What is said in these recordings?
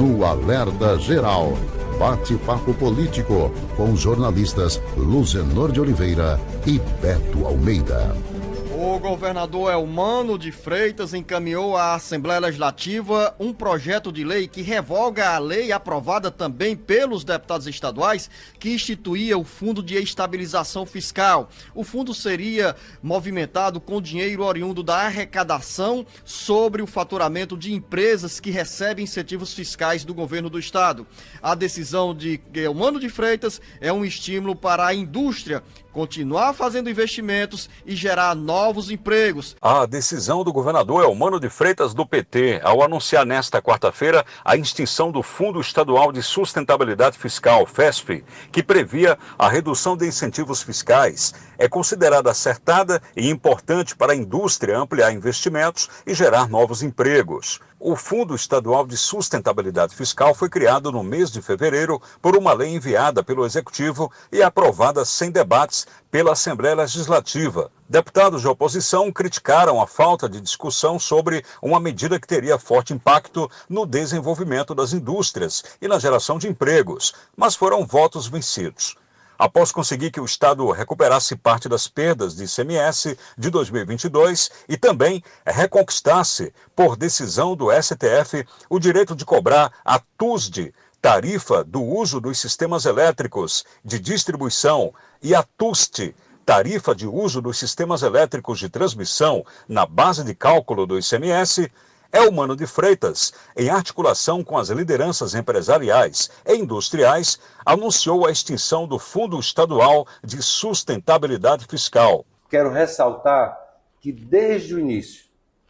no Alerta Geral. Bate-papo político com os jornalistas Luzenor de Oliveira e Beto Almeida. O governador Eumano de Freitas encaminhou à Assembleia Legislativa um projeto de lei que revoga a lei aprovada também pelos deputados estaduais que instituía o Fundo de Estabilização Fiscal. O fundo seria movimentado com dinheiro oriundo da arrecadação sobre o faturamento de empresas que recebem incentivos fiscais do governo do estado. A decisão de Eumano de Freitas é um estímulo para a indústria continuar fazendo investimentos e gerar novos empregos. A decisão do governador Eumano de Freitas do PT, ao anunciar nesta quarta-feira a extinção do Fundo Estadual de Sustentabilidade Fiscal, FESF, que previa a redução de incentivos fiscais, é considerada acertada e importante para a indústria ampliar investimentos e gerar novos empregos. O Fundo Estadual de Sustentabilidade Fiscal foi criado no mês de fevereiro por uma lei enviada pelo Executivo e aprovada sem debates pela Assembleia Legislativa. Deputados de oposição criticaram a falta de discussão sobre uma medida que teria forte impacto no desenvolvimento das indústrias e na geração de empregos, mas foram votos vencidos. Após conseguir que o Estado recuperasse parte das perdas de ICMS de 2022 e também reconquistasse, por decisão do STF, o direito de cobrar a TUSD, tarifa do uso dos sistemas elétricos de distribuição, e a TUST, tarifa de uso dos sistemas elétricos de transmissão, na base de cálculo do ICMS, Eumano de Freitas, em articulação com as lideranças empresariais e industriais, anunciou a extinção do Fundo Estadual de Sustentabilidade Fiscal. Quero ressaltar que desde o início,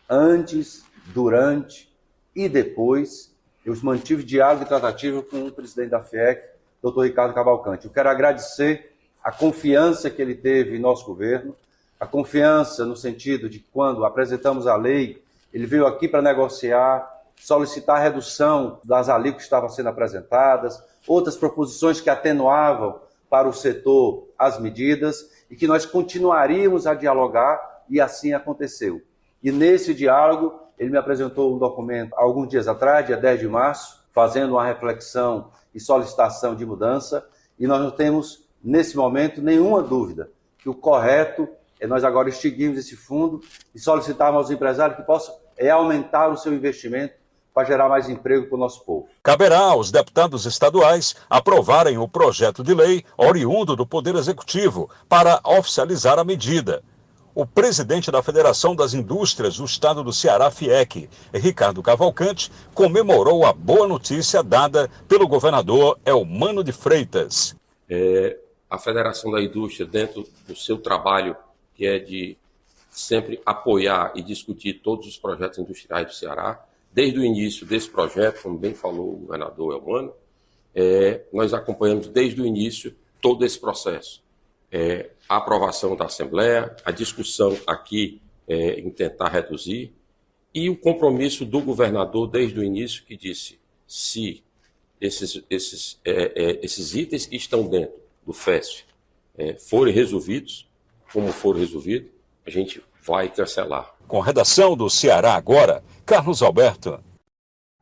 antes, durante e depois, eu mantive diálogo e tratativa com o presidente da FIEC, Dr. Ricardo Cavalcante. Eu quero agradecer a confiança que ele teve em nosso governo, a confiança no sentido de que quando apresentamos a lei, ele veio aqui para negociar, solicitar a redução das alíquotas que estavam sendo apresentadas, outras proposições que atenuavam para o setor as medidas e que nós continuaríamos a dialogar, e assim aconteceu. E nesse diálogo, ele me apresentou um documento há alguns dias atrás, dia 10 de março, fazendo uma reflexão e solicitação de mudança, e nós não temos, nesse momento, nenhuma dúvida que o correto é nós agora extinguirmos esse fundo e solicitarmos aos empresários que possam aumentar o seu investimento para gerar mais emprego para o nosso povo. Caberá aos deputados estaduais aprovarem o projeto de lei oriundo do Poder Executivo para oficializar a medida. O presidente da Federação das Indústrias do Estado do Ceará, FIEC, Ricardo Cavalcante, comemorou a boa notícia dada pelo governador Eumano de Freitas. A Federação da Indústria, dentro do seu trabalho, que é de sempre apoiar e discutir todos os projetos industriais do Ceará, desde o início desse projeto, como bem falou o governador Eumano, nós acompanhamos desde o início todo esse processo. A aprovação da Assembleia, a discussão aqui em tentar reduzir, e o compromisso do governador desde o início, que disse: se esses itens que estão dentro do FESF forem resolvidos, como foram resolvidos, a gente vai cancelar. Com redação do Ceará Agora, Carlos Alberto.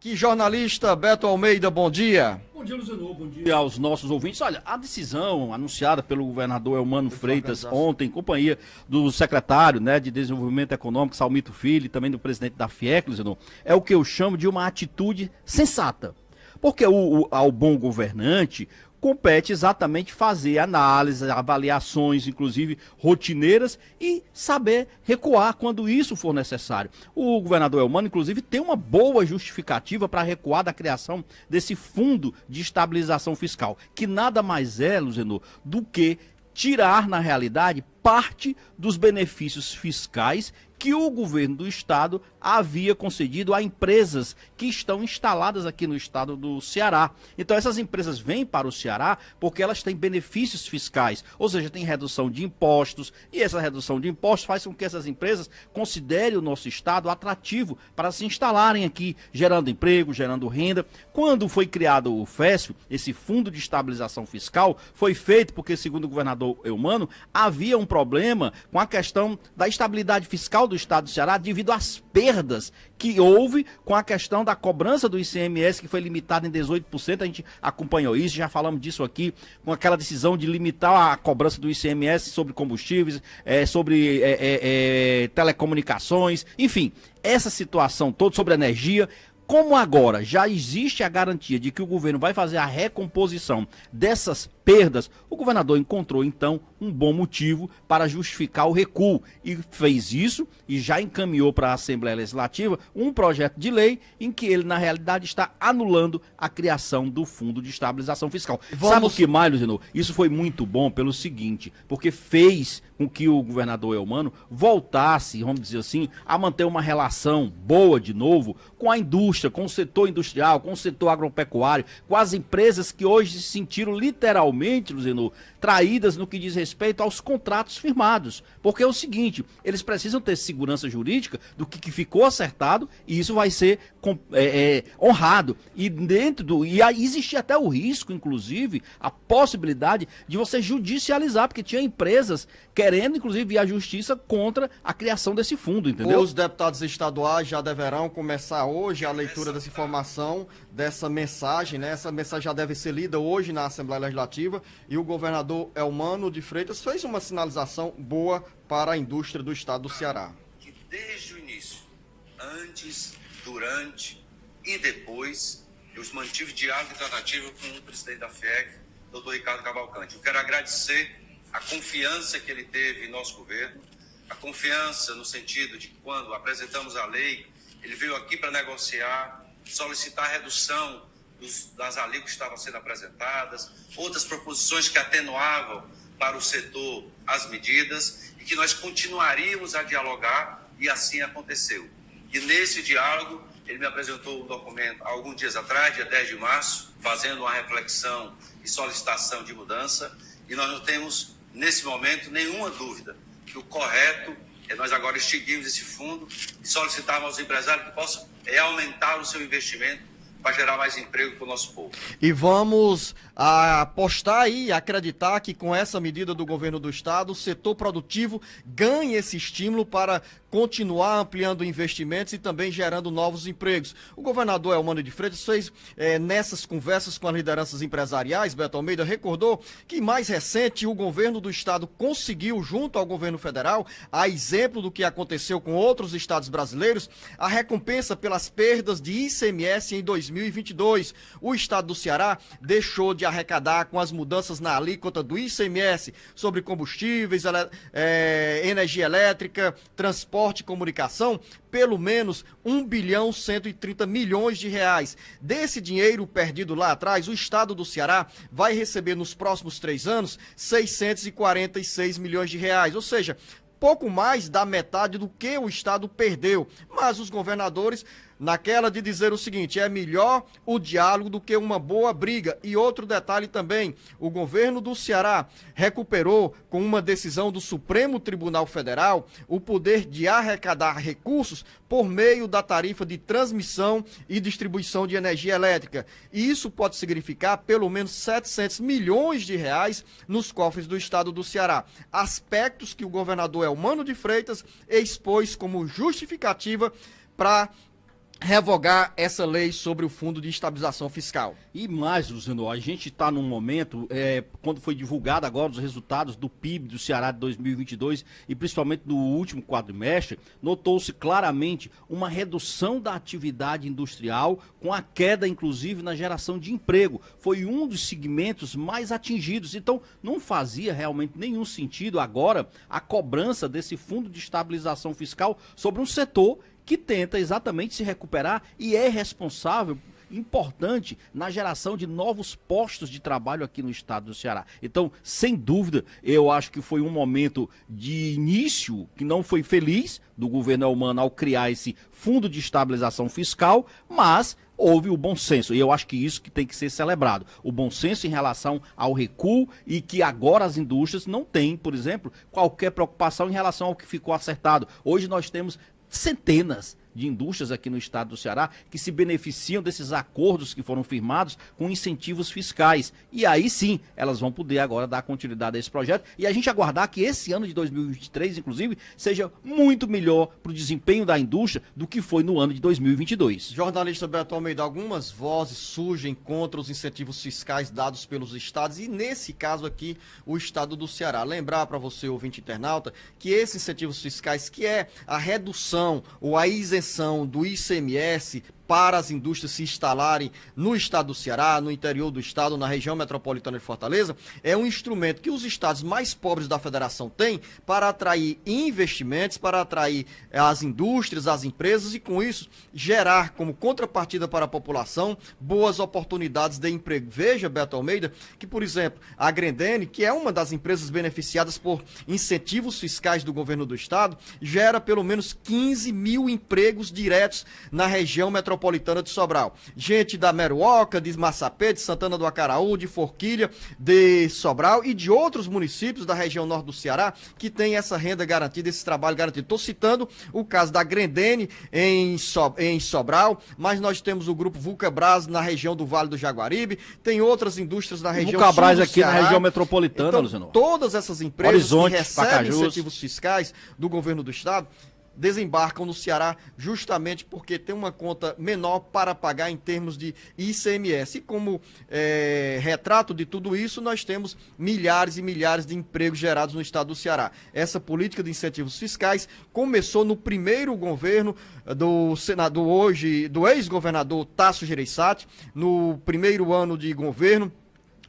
Que jornalista Beto Almeida, bom dia. Bom dia, Luzenor, bom dia aos nossos ouvintes. Olha, a decisão anunciada pelo governador Eumano Freitas ontem, em companhia do secretário, de Desenvolvimento Econômico, Salmito Filho, e também do presidente da FIEC, Luzenor, é o que eu chamo de uma atitude sensata. Porque ao bom governante compete exatamente fazer análises, avaliações, inclusive rotineiras, e saber recuar quando isso for necessário. O governador Eumano, inclusive, tem uma boa justificativa para recuar da criação desse fundo de estabilização fiscal, que nada mais é, Luzenor, do que tirar, na realidade, parte dos benefícios fiscais que o governo do estado havia concedido a empresas que estão instaladas aqui no estado do Ceará. Então essas empresas vêm para o Ceará porque elas têm benefícios fiscais, ou seja, tem redução de impostos, e essa redução de impostos faz com que essas empresas considerem o nosso estado atrativo para se instalarem aqui, gerando emprego, gerando renda. Quando foi criado o FESF, esse Fundo de Estabilização Fiscal, foi feito porque, segundo o governador Eumano, havia um problema com a questão da estabilidade fiscal do estado do Ceará devido às perdas perdas que houve com a questão da cobrança do ICMS, que foi limitada em 18%, a gente acompanhou isso, já falamos disso aqui, com aquela decisão de limitar a cobrança do ICMS sobre combustíveis, sobre telecomunicações, enfim, essa situação toda sobre energia. Como agora já existe a garantia de que o governo vai fazer a recomposição dessas perdas, o governador encontrou então um bom motivo para justificar o recuo e fez isso e já encaminhou para a Assembleia Legislativa um projeto de lei em que ele na realidade está anulando a criação do Fundo de Estabilização Fiscal. Sabe o que mais, Luciano? Isso foi muito bom pelo seguinte, porque fez com que o governador Eumano voltasse, vamos dizer assim, a manter uma relação boa de novo com a indústria, com o setor industrial, com o setor agropecuário, com as empresas que hoje se sentiram literalmente, Luciano, traídas no que diz respeito aos contratos firmados. Porque é o seguinte, eles precisam ter segurança jurídica do que ficou acertado e isso vai ser honrado. E aí existia até o risco, inclusive, a possibilidade de você judicializar, porque tinha empresas querendo, inclusive, ir à justiça contra a criação desse fundo, entendeu? Os deputados estaduais já deverão começar hoje a leitura dessa informação, dessa mensagem, né? Essa mensagem já deve ser lida hoje na Assembleia Legislativa e o governador Eumano de Freitas fez uma sinalização boa para a indústria do estado do Ceará. Que desde o início, antes, durante e depois, eu mantive diálogo e tratativa com o presidente da FIEC, doutor Ricardo Cavalcante. Eu quero agradecer a confiança que ele teve em nosso governo, a confiança no sentido de que quando apresentamos a lei, ele veio aqui para negociar, solicitar a redução das alíquotas que estavam sendo apresentadas, outras proposições que atenuavam para o setor as medidas e que nós continuaríamos a dialogar e assim aconteceu. E nesse diálogo, ele me apresentou um documento há alguns dias atrás, dia 10 de março, fazendo uma reflexão e solicitação de mudança e nós não temos, nesse momento, nenhuma dúvida que o correto é nós agora extinguirmos esse fundo e solicitarmos aos empresários que possam aumentar o seu investimento para gerar mais emprego para o nosso povo. E vamos apostar aí, acreditar que com essa medida do governo do estado, o setor produtivo ganhe esse estímulo para continuar ampliando investimentos e também gerando novos empregos. O governador Eumano de Freitas fez, nessas conversas com as lideranças empresariais, Beto Almeida recordou que mais recente o governo do estado conseguiu, junto ao governo federal, a exemplo do que aconteceu com outros estados brasileiros, a recompensa pelas perdas de ICMS em 2022. O estado do Ceará deixou de arrecadar com as mudanças na alíquota do ICMS sobre combustíveis, energia elétrica, transporte e comunicação, pelo menos 1,130 bilhão. Desse dinheiro perdido lá atrás, o estado do Ceará vai receber nos próximos 3 anos 646 milhões de reais, ou seja, pouco mais da metade do que o estado perdeu. Mas os governadores, naquela de dizer o seguinte, é melhor o diálogo do que uma boa briga. E outro detalhe também, o governo do Ceará recuperou, com uma decisão do Supremo Tribunal Federal, o poder de arrecadar recursos por meio da tarifa de transmissão e distribuição de energia elétrica. E isso pode significar pelo menos 700 milhões de reais nos cofres do estado do Ceará. Aspectos que o governador Eumano de Freitas expôs como justificativa para revogar essa lei sobre o Fundo de Estabilização Fiscal. E mais, Luciano, a gente está num momento, quando foi divulgado agora os resultados do PIB do Ceará de 2022 e principalmente do último quadrimestre, notou-se claramente uma redução da atividade industrial com a queda, inclusive, na geração de emprego. Foi um dos segmentos mais atingidos, então não fazia realmente nenhum sentido agora a cobrança desse Fundo de Estabilização Fiscal sobre um setor que tenta exatamente se recuperar e é responsável, importante, na geração de novos postos de trabalho aqui no estado do Ceará. Então, sem dúvida, eu acho que foi um momento de início que não foi feliz do governo Eumano ao criar esse Fundo de Estabilização Fiscal, mas houve o bom senso, e eu acho que isso que tem que ser celebrado, o bom senso em relação ao recuo e que agora as indústrias não têm, por exemplo, qualquer preocupação em relação ao que ficou acertado. Hoje nós temos centenas de indústrias aqui no estado do Ceará que se beneficiam desses acordos que foram firmados com incentivos fiscais. E aí sim, elas vão poder agora dar continuidade a esse projeto e a gente aguardar que esse ano de 2023, inclusive, seja muito melhor para o desempenho da indústria do que foi no ano de 2022. Jornalista Beto Almeida, algumas vozes surgem contra os incentivos fiscais dados pelos estados e, nesse caso aqui, o estado do Ceará. Lembrar para você, ouvinte internauta, que esses incentivos fiscais, que é a redução ou a isenção do ICMS para as indústrias se instalarem no estado do Ceará, no interior do estado, na região metropolitana de Fortaleza, é um instrumento que os estados mais pobres da federação têm para atrair investimentos, para atrair as indústrias, as empresas e, com isso, gerar como contrapartida para a população boas oportunidades de emprego. Veja, Beto Almeida, que, por exemplo, a Grendene, que é uma das empresas beneficiadas por incentivos fiscais do governo do estado, gera pelo menos 15 mil empregos diretos na região metropolitana de Sobral. Gente da Meruoca, de Massapê, de Santana do Acaraú, de Forquilha, de Sobral e de outros municípios da região norte do Ceará que tem essa renda garantida, esse trabalho garantido. Estou citando o caso da Grendene em Sobral, mas nós temos o grupo Vulcabras na região do Vale do Jaguaribe, tem outras indústrias na região Vulcabras sul do aqui Ceará. na região metropolitana, Então, Luciano. todas essas empresas Horizonte, que recebem Pacajus, incentivos fiscais do governo do estado desembarcam no Ceará justamente porque tem uma conta menor para pagar em termos de ICMS. E como retrato de tudo isso, nós temos milhares e milhares de empregos gerados no estado do Ceará. Essa política de incentivos fiscais começou no primeiro governo do senador hoje, do ex-governador Tasso Gereissati, no primeiro ano de governo,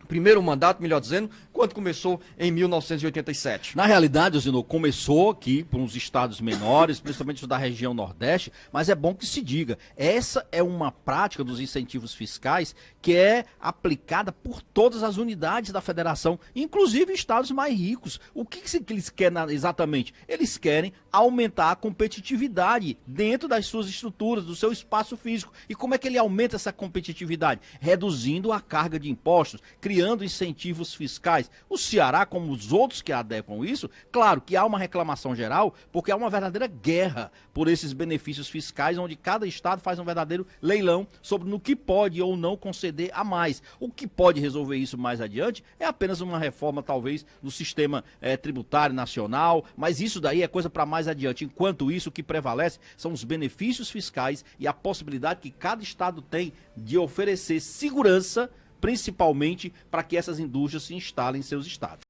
primeiro mandato, melhor dizendo, quando começou em 1987. Na realidade, Zino, começou aqui por uns estados menores, principalmente os da região Nordeste, mas é bom que se diga, essa é uma prática dos incentivos fiscais que é aplicada por todas as unidades da federação, inclusive estados mais ricos. O que eles querem exatamente? Eles querem aumentar a competitividade dentro das suas estruturas, do seu espaço físico. E como é que ele aumenta essa competitividade? Reduzindo a carga de impostos, criando incentivos fiscais. O Ceará, como os outros que adequam isso, claro que há uma reclamação geral, porque há uma verdadeira guerra por esses benefícios fiscais, onde cada estado faz um verdadeiro leilão sobre no que pode ou não conceder a mais. O que pode resolver isso mais adiante é apenas uma reforma, talvez, do sistema tributário nacional, mas isso daí é coisa para mais adiante. Enquanto isso, o que prevalece são os benefícios fiscais e a possibilidade que cada estado tem de oferecer segurança, principalmente para que essas indústrias se instalem em seus estados.